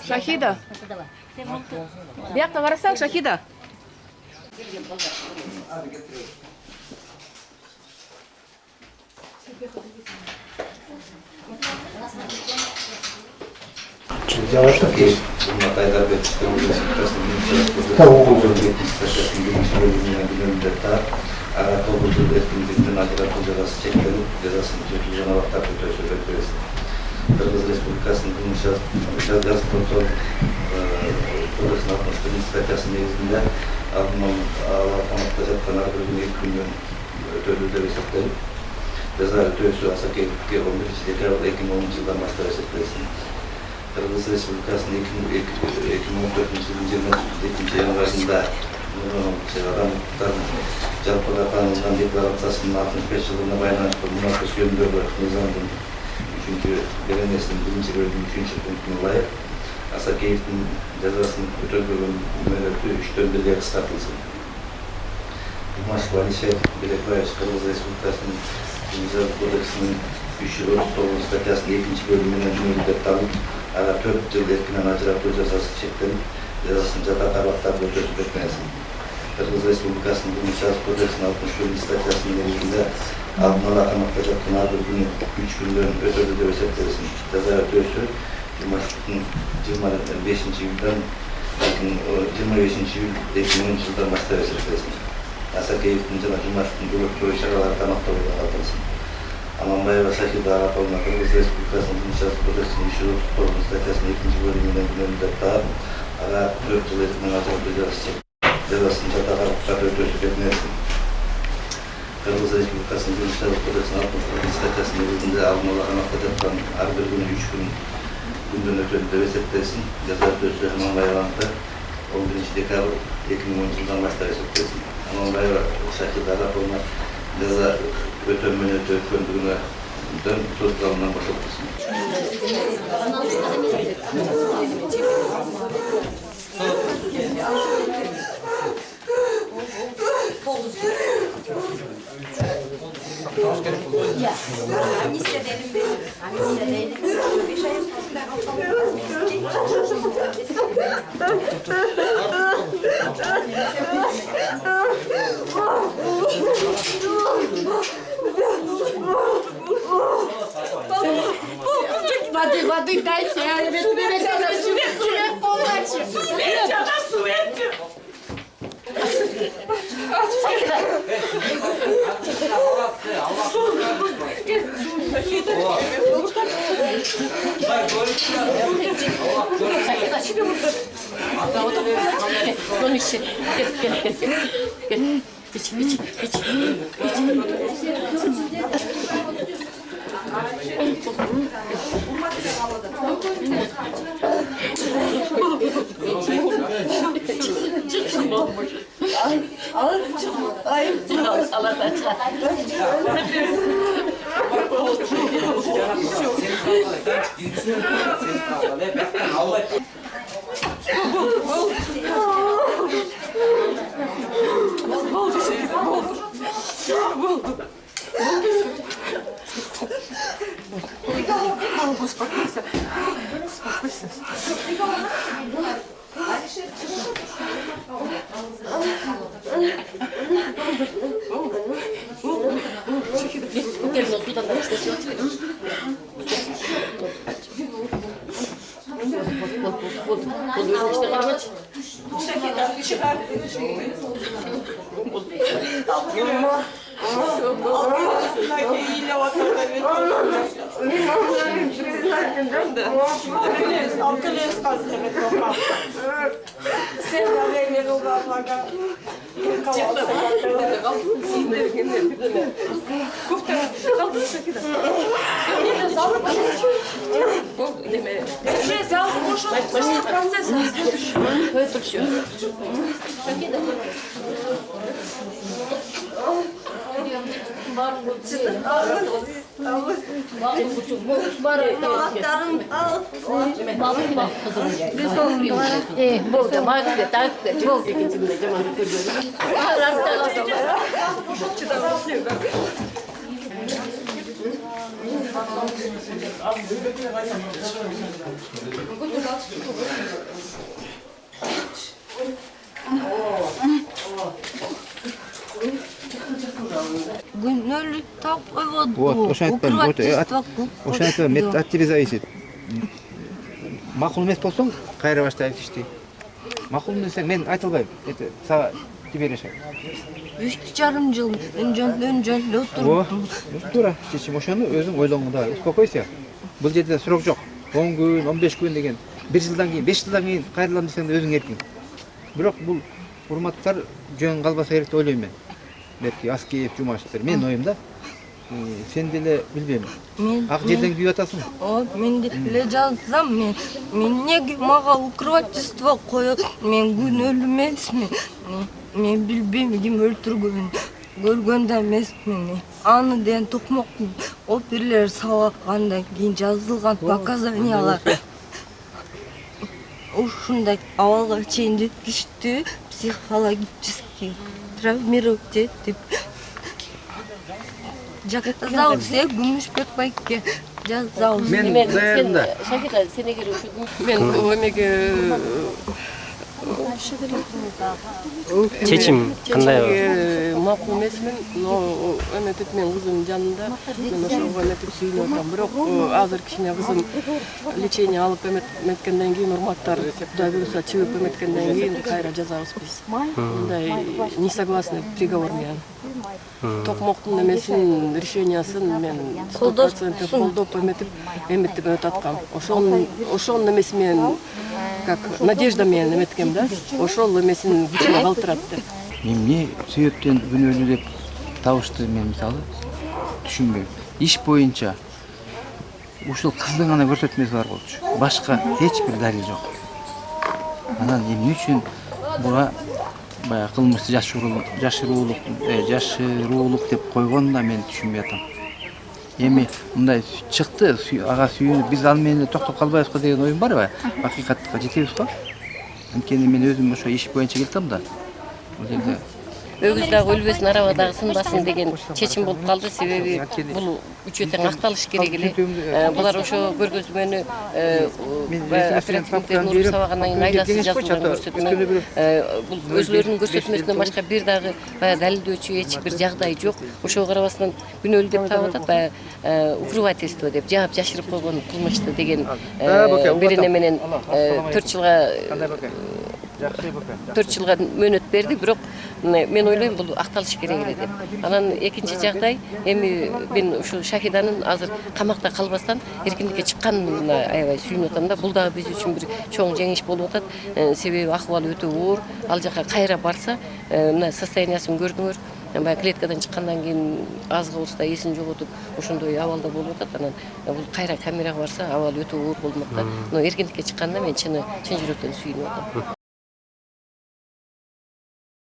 Шахида. Бияққа қарасаң, Шахида. Кыргыз Республикасынын Кыргыз Кодексине 61 статьясы негизинде алдын ала камакта жаткан ар бир күнү 2 күндөн өтөлүү деп эсептелип, жаза өтөөсү Асакеевге 11-декабрь 2010 жылдан баштап эсептелсин. Кыргыз Республикасынын 2014 жылдын 22 январында адамдардын жалпыга таанылган декларациясынын 65 жылына байланыштуу мунасыз жөнүндөгү мыйзамдын 3-беренесинин 1-бөлүгүнүн 3 пунктуна ылайык Асакеевдин жазасын өтөлгөн мөөнөтү 3-төн 1-ге кыскартылсын. Имашев Алишер Белекбаевич Кыргыз Республикасынын Кыргыз кодексинин 339 статьясынын 2-бөлүгүнөн мүнөттөп табылып, ага 4 жыл эркинен ажыратуу жазасы чектелип, жазасын жата тармактарда өтөсүп өтмөсүн. Кыргыз Республикасынын Кыргыз кодексинин 61 статьясынын негизинде алдын ала камакта жаткан ар бир күнү 3 күндөн өтөлүү деп эсептелсин. Жаза өтөөсү Имашевдин 25-июлдан 2010 жылдан баштап эсептелсин. Асакеевдин жана Имашевдин бөлөктүү чаралары камакталып калсын. Аманбаева Шахида Араповна Кыргыз Республикасынын Кыргыз кодексинин 339 статьясынын 2-бөлүгүнөн мүнөттөп таап, ага 4 жыл эркинен ажыратуу жазасын жата тармактарда өтөсүп өтмөсүн. Кыргыз Республикасынын Кыргыз кодексинин 61 статьясынын негизинде алдын ала камакта жаткан ар бир күнү 3 күндөн өтөлүү деп эсептелсин. Жаза өтөөсү Аманбаеваныкы 11 декабрь 2010 жылдан баштап эсептелсин. Аманбаева Шахида Араповна жаза өтөө мөөнөтү өткөндүгүнөн сотталуудан бошотулсын. Воды дайте, я Успокойся. Успокойся. Гүнөлүк так койбоду. Вот, ошо айтпайм. Вот, ошо айтпайм. Мет от тебя зависит. Макул эмес болсоң, кайра баштайбыз ишти. Макул десең, мен айта албайм. Сага тебе решать. 3,5 жыл жөн О, отуруп. туура. Чечим ошону өзүң ойлоңда. Успокойся. Бул жерде сурок жок. 10 күн, 15 күн деген 1 жылдан кийин, 5 жылдан кийин кайрылам десең да өзүң эркиң. Бирок бул урматтар жөн калбаса керек деп ойлойм мен. Берки Аскеев, Жумашевтер. Мен оюмда. Сен деле билбейм. Ак жерден күйүп атасың. Мен деле жазсам, мен неге мага укрывательство коет? Мен күнөөлүү эмесмин. Мен билбейм ким өлтүргөнүн. Көргөн да эмесмин. Аны деген токмоктун оперлери сабагандан кийин жазылган показаниялар. Ушундай абалга чейин жеткичти, психологически травмировать этип. Жазабыз, Күмүшбек байке жазабыз. Мен даярында. Шахида, сен эгер ушул Мен эмеге чечим кандай макул эмесмин, но эметип мен кызым жанында, мен ошого эметип сүйүнүп атам. Бирок азыр кичине кызым лечение алып эметкенден кийин урматтар Кудай буюрса чыгып эметкенден кийин кайра жазабыз биз. Мындай не согласны приговор менен. Токмоктун эмесин, решениясын мен 100% колдоп эметип аткам. Ошонун эмеси менен как надежда менен эметкем да. Ошол эмесин күчүнө калтырат деп. Эмне себептен күнөөлүү деп табышты мен мисалы түшүнбөйм. Иш боюнча ушул кыздын гана көрсөтмөсү бар болчу. Башка эч бир далил жок. Анан эмне үчүн буга баягы кылмышты жашыруулук деп койгонун да мен түшүнбөй атам. Эми мындай чыкты, ага сүйүнүп биз ал менен токтоп калбайбызбы деген оюм барбы? Акыйкатка жетебиз го? Анткени мен өзүм ошо иш боюнча келдим да. Бул жерде Өгүз дагы өлбөсүн, араба дагы сынбасын деген чечим болуп калды. Себеби бул үчөө тең акталыш керек эле. Булар ошо көргөзмөнү оперативниктердин уруп сабагандан кийин айласы жазылган көрсөтмө. Бул өзлөрүнүн көрсөтмөсүнөн башка бир дагы баягы далилдөөчү эч бир жагдай жок. Ошого карабастан күнөөлүү деп таап атат, баягы укрывательство деп жаап жашырып койгон кылмышты деген берене менен 4 жылга мөөнөт берди. Бирок мен ойлойм бул акталыш керек эле деп. Анан экинчи жагдай, эми мен ушу Шахиданын азыр камакта калбастан эркиндикке чыкканына аябай сүйүнүп атам да. Бул дагы биз үчүн бир чоң жеңиш болуп атат. Себеби акыбалы өтө оор. Ал жака кайра барса, мына состояниясын көрдүңөр. Баягы клеткадан чыккандан кийин азга болсо эсин жоготуп, ошондой абалда болуп атат. Анан бул кайра камерага барса, абалы өтө оор болмок да. Но эркиндикке чыкканда мен чын жүрөктөн сүйүнүп атам.